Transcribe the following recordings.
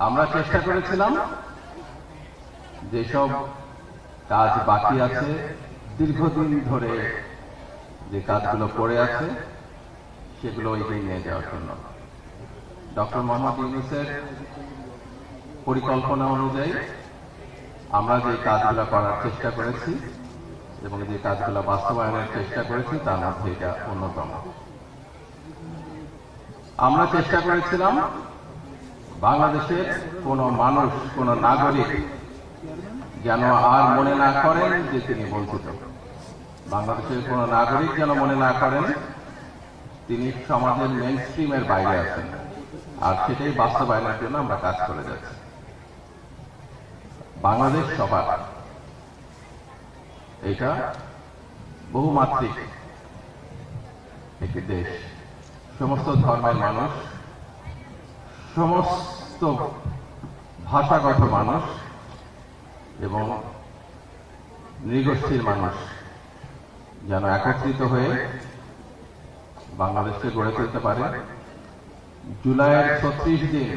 আমরা চেষ্টা করেছিলাম যেসব কাজ বাকি আছে, দীর্ঘদিন ধরে যে কাজগুলো পড়ে আছে সেগুলো এগিয়ে নিয়ে যাওয়ার জন্য ডক্টর মোহাম্মদ ইউনূসের পরিকল্পনা অনুযায়ী আমরা যে কাজগুলো করার চেষ্টা করেছি এবং যে কাজগুলো বাস্তবায়নের চেষ্টা করেছি তার মধ্যে এটা অন্যতম। আমরা চেষ্টা করেছিলাম বাংলাদেশের কোনো মানুষ, কোনো নাগরিক যেন আর মনে না করেন যে তিনি বঞ্চিত। বাংলাদেশের কোনো নাগরিক যেন মনে না করেন তিনি সমাজের মেইনস্ট্রিমের বাইরে আছেন, আর সেটাই বাস্তবায়নের জন্য আমরা কাজ করে যাচ্ছি। বাংলাদেশ সবার, এটা বহুমাত্রিক একটি দেশ। সমস্ত ধর্মের মানুষ, সমস্ত ভাষাগত মানুষ এবং নৃগোষ্ঠীর মানুষ যেন একত্রিত হয়ে বাংলাদেশকে গড়ে তুলতে পারে। জুলাইয়ের ৩৬ দিন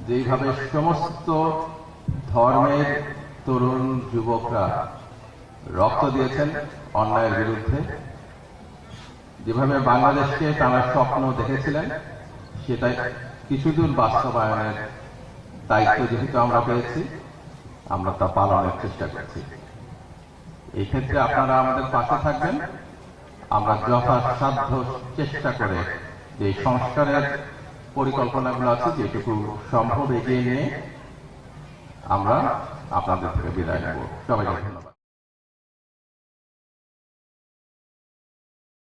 যেইভাবে সমস্ত ধর্মের তরুণ যুবকরা রক্ত দিয়েছেন অন্যায়ের বিরুদ্ধে, যেভাবে বাংলাদেশকে তারা স্বপ্ন দেখেছিলেন, সেটাই কিছুদূর বাস্তবায়নের দায়িত্ব যেহেতু আমরা পেয়েছি, আমরা তা পালনের চেষ্টা করছি। এই ক্ষেত্রে আপনারা আমাদের পাশে থাকবেন। আমরা যথাসাধ্য চেষ্টা করে যে সংস্কারের পরিকল্পনাগুলো আছে যেটুকু সম্ভব এগিয়ে নিয়ে আমরা আপনাদের থেকে বিদায় নেব। সবাইকে ধন্যবাদ।